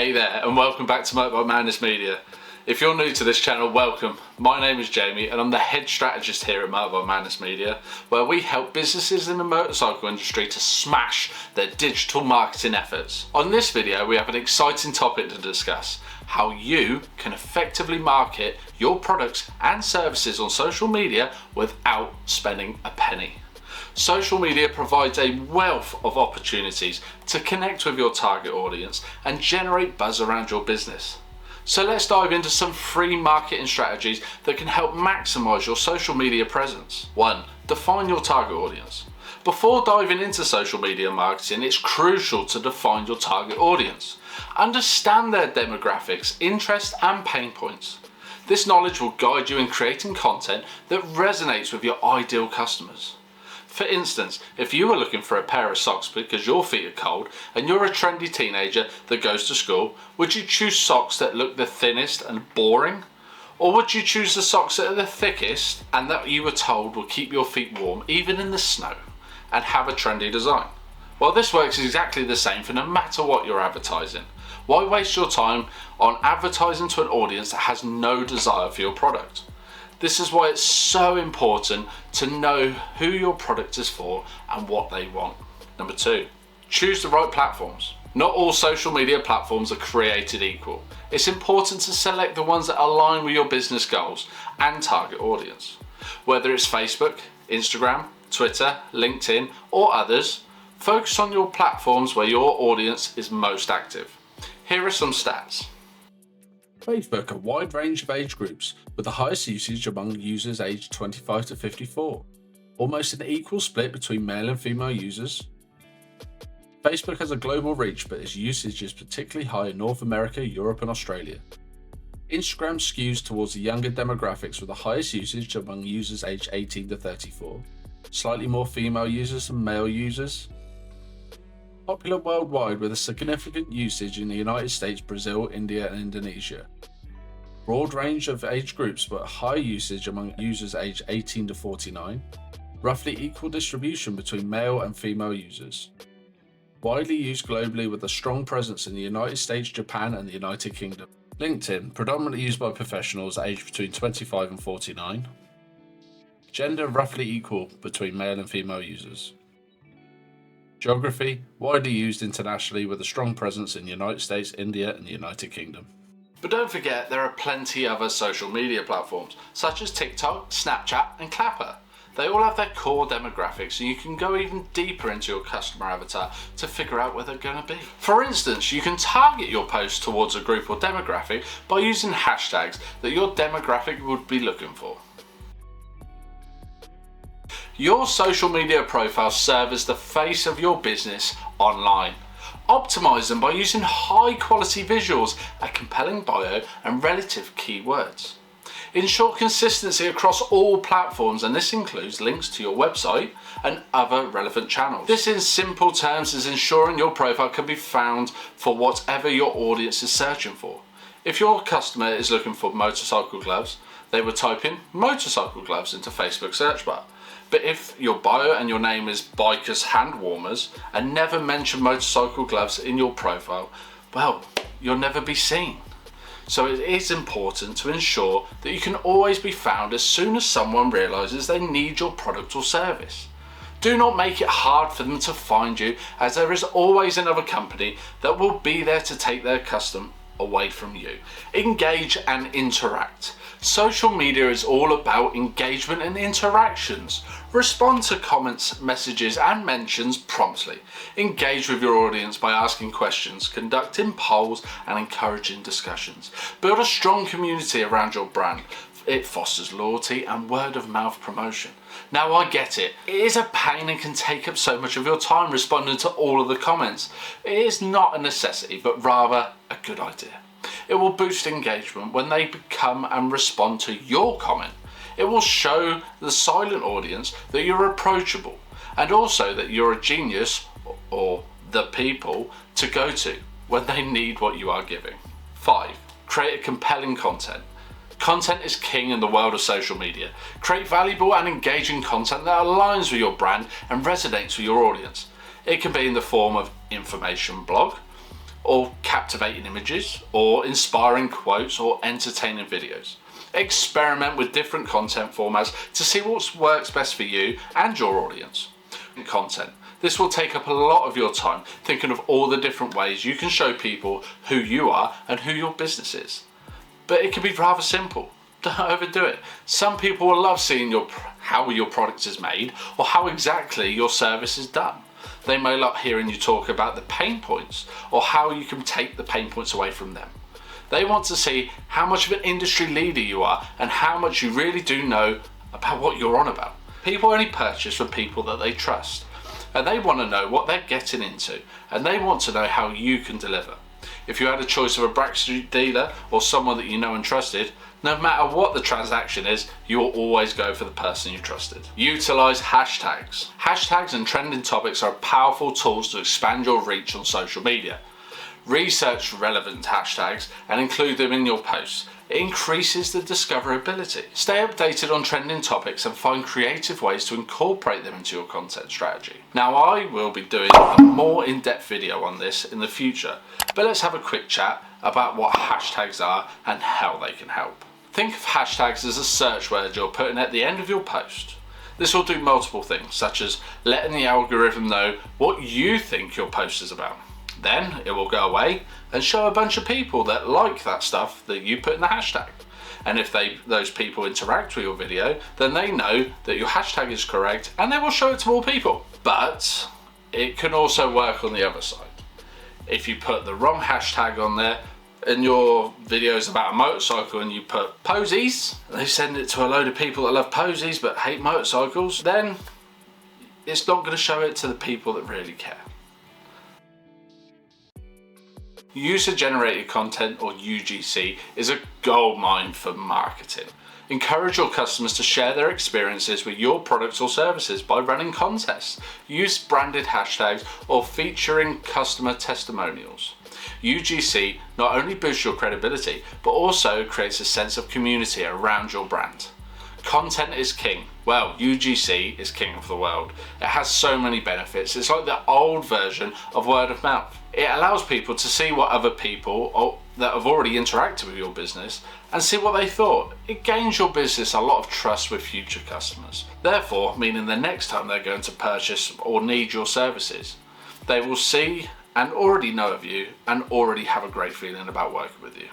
Hey there, and welcome back to Motorbike Madness Media. If you're new to this channel, welcome. My name is Jamie and I'm the head strategist here at Motorbike Madness Media, where we help businesses in the motorcycle industry to smash their digital marketing efforts. On this video, we have an exciting topic to discuss: how you can effectively market your products and services on social media without spending a penny. Social media provides a wealth of opportunities to connect with your target audience and generate buzz around your business. So let's dive into some free marketing strategies that can help maximize your social media presence. 1. Define your target audience. Before diving into social media marketing, it's crucial to define your target audience. Understand their demographics, interests, and pain points. This knowledge will guide you in creating content that resonates with your ideal customers. For instance, if you were looking for a pair of socks because your feet are cold and you're a trendy teenager that goes to school, would you choose socks that look the thinnest and boring? Or would you choose the socks that are the thickest and that you were told will keep your feet warm even in the snow and have a trendy design? Well, this works exactly the same for no matter what you're advertising. Why waste your time on advertising to an audience that has no desire for your product? This is why it's so important to know who your product is for and what they want. Number 2, choose the right platforms. Not all social media platforms are created equal. It's important to select the ones that align with your business goals and target audience. Whether it's Facebook, Instagram, Twitter, LinkedIn, or others, focus on your platforms where your audience is most active. Here are some stats. Facebook, a wide range of age groups, with the highest usage among users aged 25 to 54. Almost an equal split between male and female users. Facebook has a global reach, but its usage is particularly high in North America, Europe, and Australia. Instagram skews towards the younger demographics, with the highest usage among users aged 18 to 34. Slightly more female users than male users. Popular worldwide, with a significant usage in the United States, Brazil, India, and Indonesia. Broad range of age groups, but high usage among users aged 18 to 49. Roughly equal distribution between male and female users. Widely used globally, with a strong presence in the United States, Japan, and the United Kingdom. LinkedIn, predominantly used by professionals aged between 25 and 49. Gender, roughly equal between male and female users. Geography, widely used internationally, with a strong presence in the United States, India, and the United Kingdom. But don't forget, there are plenty other social media platforms such as TikTok, Snapchat, and Clapper. They all have their core demographics, and you can go even deeper into your customer avatar to figure out where they're going to be. For instance, you can target your post towards a group or demographic by using hashtags that your demographic would be looking for. Your social media profiles serve as the face of your business online. Optimize them by using high quality visuals, a compelling bio, and relative keywords. Ensure consistency across all platforms, and this includes links to your website and other relevant channels. This, in simple terms, is ensuring your profile can be found for whatever your audience is searching for. If your customer is looking for motorcycle gloves, they would type in motorcycle gloves into Facebook search bar. But if your bio and your name is Bikers Hand Warmers and never mention motorcycle gloves in your profile, well, you'll never be seen. So it is important to ensure that you can always be found as soon as someone realizes they need your product or service. Do not make it hard for them to find you, as there is always another company that will be there to take their custom away from you. Engage and interact. Social media is all about engagement and interactions. Respond to comments, messages, and mentions promptly. Engage with your audience by asking questions, conducting polls, and encouraging discussions. Build a strong community around your brand. It fosters loyalty and word of mouth promotion. Now, I get it. It is a pain and can take up so much of your time responding to all of the comments. It is not a necessity, but rather a good idea. It will boost engagement when they come and respond to your comment. It will show the silent audience that you're approachable, and also that you're a genius or the people to go to when they need what you are giving. 5. Create a compelling content. Content is king in the world of social media. Create valuable and engaging content that aligns with your brand and resonates with your audience. It can be in the form of information blog, or captivating images, or inspiring quotes, or entertaining videos. Experiment with different content formats to see what works best for you and your audience. Content. This will take up a lot of your time thinking of all the different ways you can show people who you are and who your business is. But it can be rather simple. Don't overdo it. Some people will love seeing how your product is made or how exactly your service is done. They may love hearing you talk about the pain points or how you can take the pain points away from them. They want to see how much of an industry leader you are and how much you really do know about what you're on about. People only purchase from people that they trust, and they want to know what they're getting into, and they want to know how you can deliver. If you had a choice of a Backstreet dealer or someone that you know and trusted, no matter what the transaction is, you will always go for the person you trusted. Utilize hashtags. Hashtags and trending topics are powerful tools to expand your reach on social media. Research relevant hashtags and include them in your posts. It increases the discoverability. Stay updated on trending topics and find creative ways to incorporate them into your content strategy. Now, I will be doing a more in-depth video on this in the future, but let's have a quick chat about what hashtags are and how they can help. Think of hashtags as a search word you're putting at the end of your post. This will do multiple things, such as letting the algorithm know what you think your post is about. Then it will go away and show a bunch of people that like that stuff that you put in the hashtag. And if those people interact with your video, then they know that your hashtag is correct and they will show it to more people. But it can also work on the other side. If you put the wrong hashtag on there and your video is about a motorcycle and you put posies, they send it to a load of people that love posies but hate motorcycles, then it's not going to show it to the people that really care. User-generated content, or UGC, is a goldmine for marketing. Encourage your customers to share their experiences with your products or services by running contests. Use branded hashtags or featuring customer testimonials. UGC not only boosts your credibility, but also creates a sense of community around your brand. Content is king. Well, UGC is king of the world. It has so many benefits. It's like the old version of word of mouth. It allows people to see what other people that have already interacted with your business and see what they thought. It gains your business a lot of trust with future customers. Therefore, meaning the next time they're going to purchase or need your services, they will see and already know of you and already have a great feeling about working with you.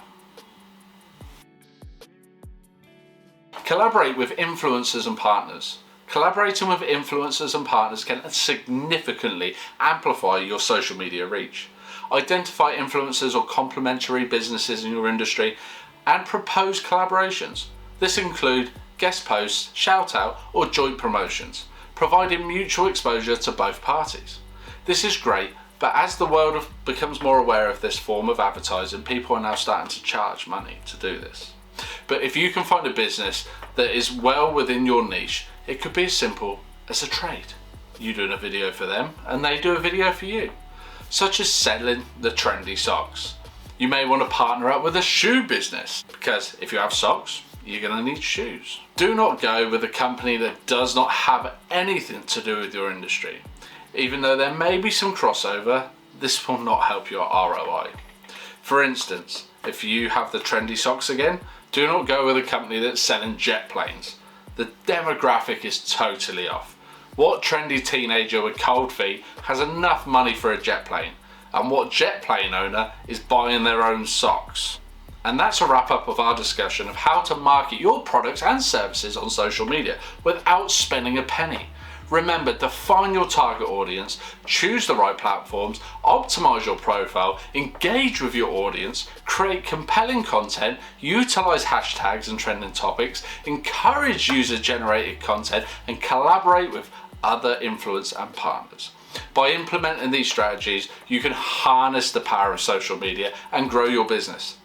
Collaborate with influencers and partners. Collaborating with influencers and partners can significantly amplify your social media reach. Identify influencers or complementary businesses in your industry and propose collaborations. This includes guest posts, shout out or joint promotions, providing mutual exposure to both parties. This is great, but as the world becomes more aware of this form of advertising, people are now starting to charge money to do this. But if you can find a business that is well within your niche, it could be as simple as a trade. You doing a video for them and they do a video for you, such as selling the trendy socks. You may want to partner up with a shoe business, because if you have socks, you're going to need shoes. Do not go with a company that does not have anything to do with your industry. Even though there may be some crossover, this will not help your ROI. For instance, if you have the trendy socks again, do not go with a company that's selling jet planes. The demographic is totally off. What trendy teenager with cold feet has enough money for a jet plane? And what jet plane owner is buying their own socks? And that's a wrap up of our discussion of how to market your products and services on social media without spending a penny. Remember, define your target audience, choose the right platforms, optimize your profile, engage with your audience, create compelling content, utilize hashtags and trending topics, encourage user-generated content, and collaborate with other influencers and partners. By implementing these strategies, you can harness the power of social media and grow your business.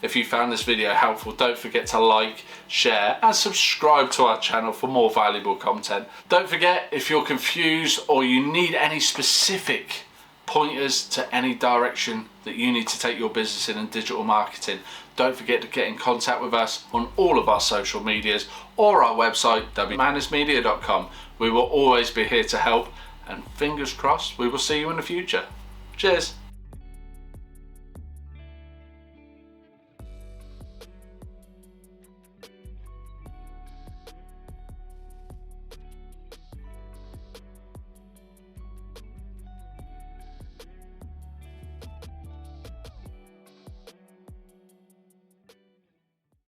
If you found this video helpful, don't forget to like, share and subscribe to our channel for more valuable content. Don't forget, if you're confused or you need any specific pointers to any direction that you need to take your business in digital marketing, don't forget to get in contact with us on all of our social medias or our website wmanismedia.com. We will always be here to help, and fingers crossed we will see you in the future. Cheers.